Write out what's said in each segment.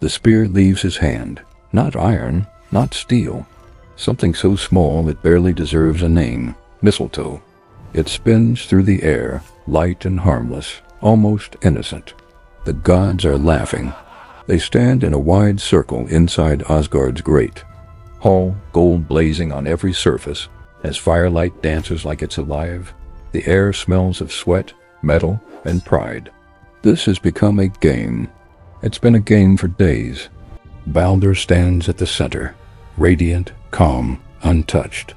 The spear leaves his hand. Not iron, not steel. Something so small it barely deserves a name. Mistletoe. It spins through the air, light and harmless, almost innocent. The gods are laughing. They stand in a wide circle inside Asgard's grate. Hall, gold blazing on every surface, as firelight dances like it's alive. The air smells of sweat, metal, and pride. This has become a game. It's been a game for days. Baldr stands at the center, radiant, calm, untouched.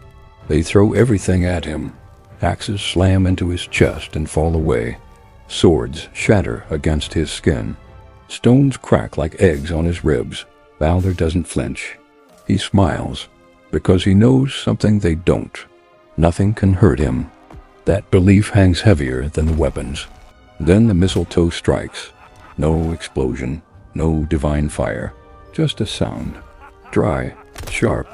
They throw everything at him. Axes slam into his chest and fall away. Swords shatter against his skin. Stones crack like eggs on his ribs. Baldr doesn't flinch. He smiles, because he knows something they don't. Nothing can hurt him. That belief hangs heavier than the weapons. Then the mistletoe strikes. No explosion, no divine fire, just a sound. Dry, sharp,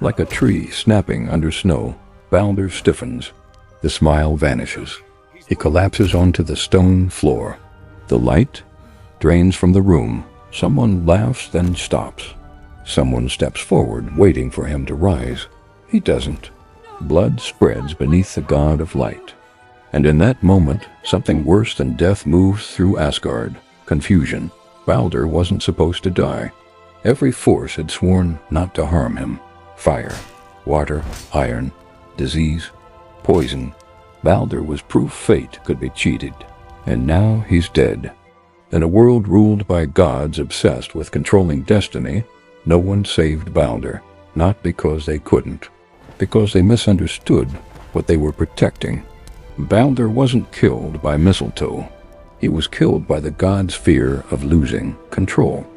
like a tree snapping under snow. Baldr stiffens. The smile vanishes. He collapses onto the stone floor. The light drains from the room. Someone laughs, then stops. Someone steps forward, waiting for him to rise. He doesn't. Blood spreads beneath the god of light. And in that moment, something worse than death moves through Asgard. Confusion. Baldr wasn't supposed to die. Every force had sworn not to harm him. Fire, water, iron, disease, poison. Baldr was proof fate could be cheated. And now he's dead. In a world ruled by gods obsessed with controlling destiny, no one saved Baldr. Not because they couldn't. Because they misunderstood what they were protecting. Baldr wasn't killed by mistletoe. He was killed by the god's fear of losing control.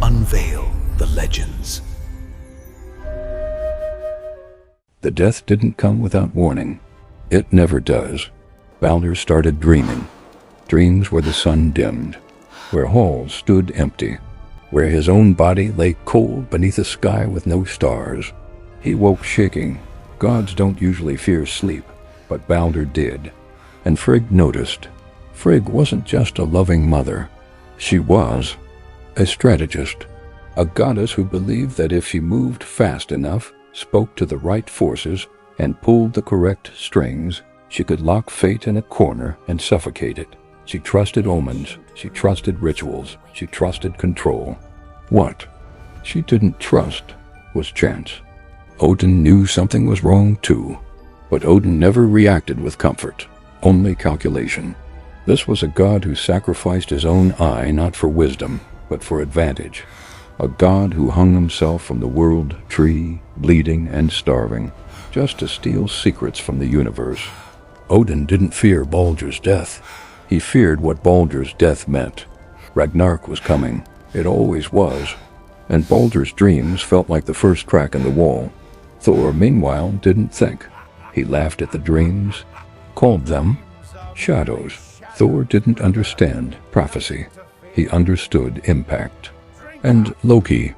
Unveil the legends. The death didn't come without warning. It never does. Baldr started dreaming. Dreams where the sun dimmed, where halls stood empty, where his own body lay cold beneath a sky with no stars. He woke shaking. Gods don't usually fear sleep, but Baldr did. And Frigg noticed. Frigg wasn't just a loving mother. She was a strategist, a goddess who believed that if she moved fast enough, spoke to the right forces, and pulled the correct strings, she could lock fate in a corner and suffocate it. She trusted omens, she trusted rituals, she trusted control. What she didn't trust was chance. Odin knew something was wrong too, but Odin never reacted with comfort, only calculation. This was a god who sacrificed his own eye not for wisdom, but for advantage. A god who hung himself from the world tree, bleeding and starving, just to steal secrets from the universe. Odin didn't fear Baldr's death. He feared what Baldr's death meant. Ragnarök was coming. It always was. And Baldr's dreams felt like the first crack in the wall. Thor, meanwhile, didn't think. He laughed at the dreams, called them shadows. Thor didn't understand prophecy. He understood impact. And Loki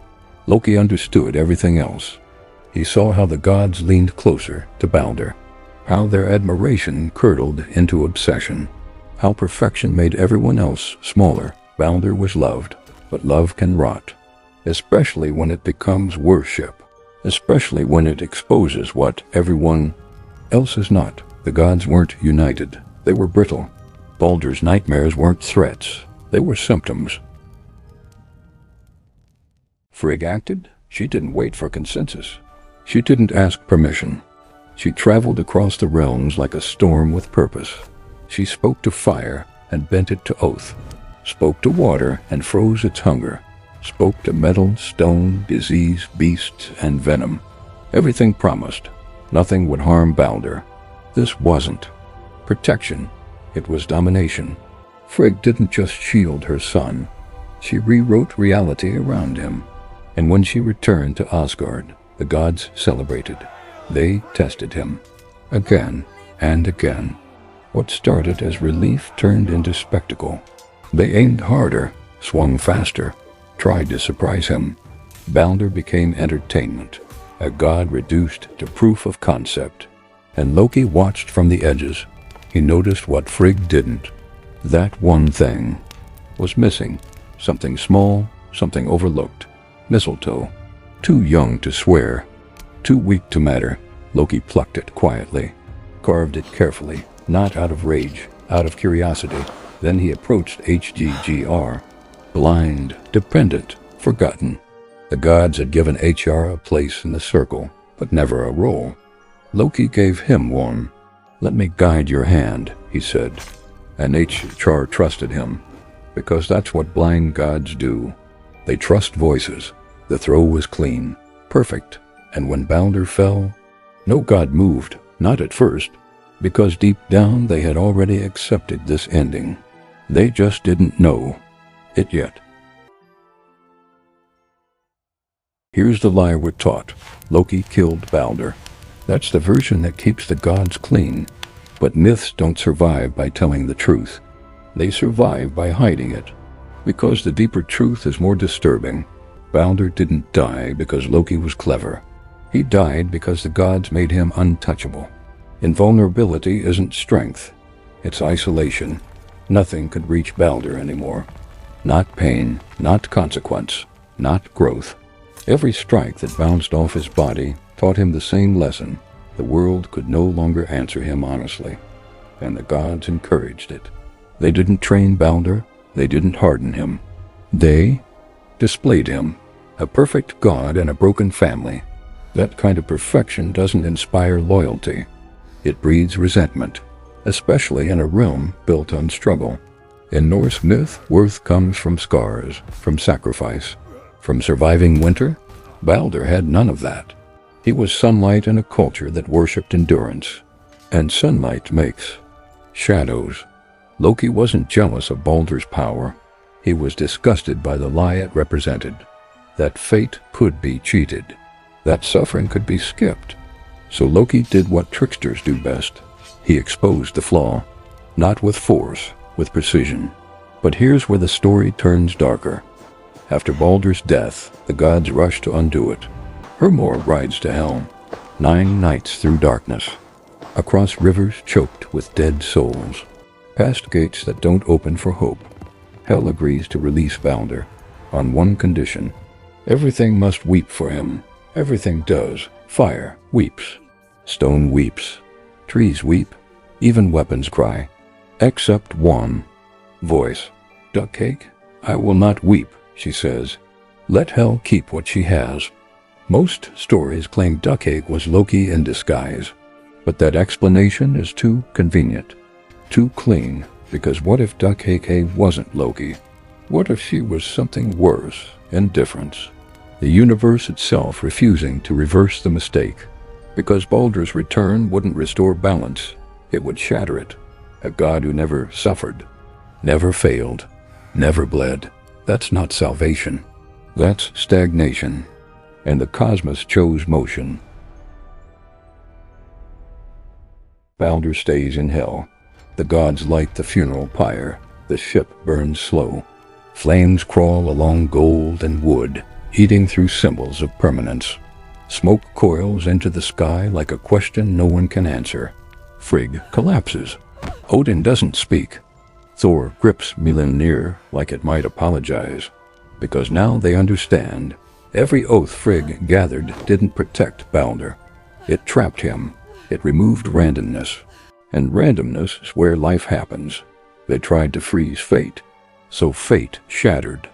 understood everything else. He saw how the gods leaned closer to Baldr, how their admiration curdled into obsession, how perfection made everyone else smaller. Baldr was loved, but love can rot, especially when it becomes worship, especially when it exposes what everyone else is not. The gods weren't united. They were brittle. Baldr's nightmares weren't threats. They were symptoms. Frigg acted. She didn't wait for consensus. She didn't ask permission. She traveled across the realms like a storm with purpose. She spoke to fire and bent it to oath, spoke to water and froze its hunger, spoke to metal, stone, disease, beast, and venom. Everything promised. Nothing would harm Baldr. This wasn't protection. It was domination. Frigg didn't just shield her son. She rewrote reality around him. And when she returned to Asgard, the gods celebrated. They tested him. Again and again. What started as relief turned into spectacle. They aimed harder, swung faster, tried to surprise him. Baldr became entertainment, a god reduced to proof of concept. And Loki watched from the edges. He noticed what Frigg didn't. That one thing was missing. Something small, something overlooked. Mistletoe. Too young to swear, too weak to matter. Loki plucked it quietly, carved it carefully, not out of rage, out of curiosity. Then he approached HGGR. Blind, dependent, forgotten. The gods had given HR a place in the circle, but never a role. Loki gave him one. "Let me guide your hand," he said. And HR trusted him, because that's what blind gods do. They trust voices. The throw was clean, perfect, and when Baldr fell, no god moved, not at first, because deep down they had already accepted this ending. They just didn't know it yet. Here's the lie we're taught. Loki killed Baldr. That's the version that keeps the gods clean. But myths don't survive by telling the truth. They survive by hiding it, because the deeper truth is more disturbing. Baldr didn't die because Loki was clever. He died because the gods made him untouchable. Invulnerability isn't strength. It's isolation. Nothing could reach Baldr anymore. Not pain, not consequence, not growth. Every strike that bounced off his body taught him the same lesson. The world could no longer answer him honestly, and the gods encouraged it. They didn't train Baldr, they didn't harden him. They displayed him, a perfect god in a broken family. That kind of perfection doesn't inspire loyalty. It breeds resentment, especially in a realm built on struggle. In Norse myth, worth comes from scars, from sacrifice, from surviving winter. Baldr had none of that. He was sunlight in a culture that worshipped endurance. And sunlight makes shadows. Loki wasn't jealous of Baldr's power. He was disgusted by the lie it represented. That fate could be cheated. That suffering could be skipped. So Loki did what tricksters do best. He exposed the flaw. Not with force, with precision. But here's where the story turns darker. After Baldr's death, the gods rush to undo it. Höðr rides to hell, 9 nights through darkness, across rivers choked with dead souls, past gates that don't open for hope. Hell agrees to release Baldr, on one condition. Everything must weep for him. Everything does. Fire weeps. Stone weeps. Trees weep. Even weapons cry. Except one voice. "Duck cake? I will not weep," she says. Let hell keep what she has. Most stories claim duck egg was Loki in disguise, but that explanation is too convenient, too clean, because what if duck egg wasn't Loki? What if she was something worse, indifference? The universe itself refusing to reverse the mistake, because Baldr's return wouldn't restore balance, it would shatter it. A god who never suffered, never failed, never bled. That's not salvation. That's stagnation. And the cosmos chose motion. Baldr stays in hell. The gods light the funeral pyre. The ship burns slow. Flames crawl along gold and wood, eating through symbols of permanence. Smoke coils into the sky like a question no one can answer. Frigg collapses. Odin doesn't speak. Thor grips Mjolnir like it might apologize, because now they understand. Every oath Frigg gathered didn't protect Baldr. It trapped him. It removed randomness. And randomness is where life happens. They tried to freeze fate, so fate shattered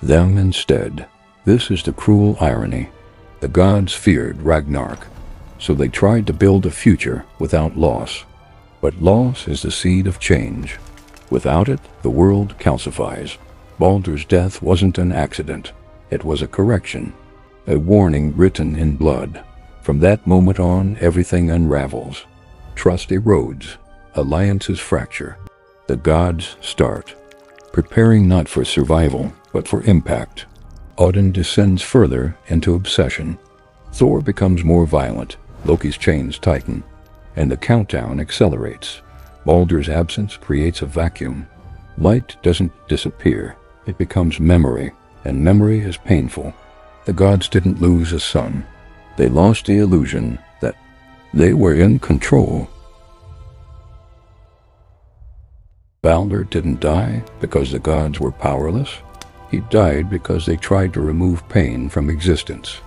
them instead. This is the cruel irony. The gods feared Ragnarök, so they tried to build a future without loss. But loss is the seed of change. Without it, the world calcifies. Baldr's death wasn't an accident. It was a correction, a warning written in blood. From that moment on, everything unravels. Trust erodes. Alliances fracture. The gods start, preparing not for survival, but for impact. Odin descends further into obsession. Thor becomes more violent. Loki's chains tighten, and the countdown accelerates. Baldr's absence creates a vacuum. Light doesn't disappear. It becomes memory, and memory is painful. The gods didn't lose a son. They lost the illusion that they were in control. Baldr didn't die because the gods were powerless. He died because they tried to remove pain from existence.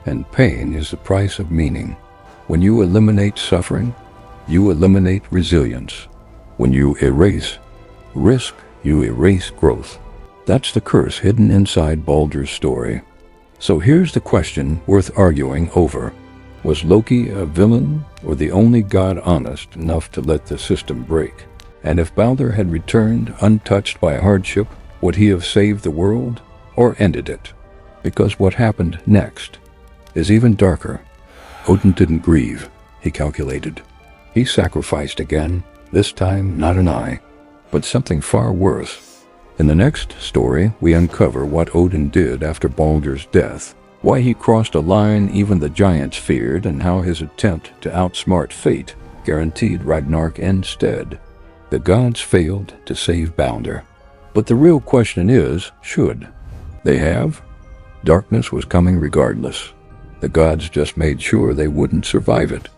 And pain is the price of meaning. When you eliminate suffering, you eliminate resilience. When you erase risk, you erase growth. That's the curse hidden inside Baldr's story. So here's the question worth arguing over. Was Loki a villain or the only god honest enough to let the system break? And if Baldr had returned untouched by hardship, would he have saved the world or ended it? Because what happened next is even darker. Odin didn't grieve, he calculated. He sacrificed again, this time not an eye, but something far worse. In the next story, we uncover what Odin did after Baldr's death, why he crossed a line even the giants feared, and how his attempt to outsmart fate guaranteed Ragnarok instead. The gods failed to save Baldr. But the real question is, should they have? Darkness was coming regardless. The gods just made sure they wouldn't survive it.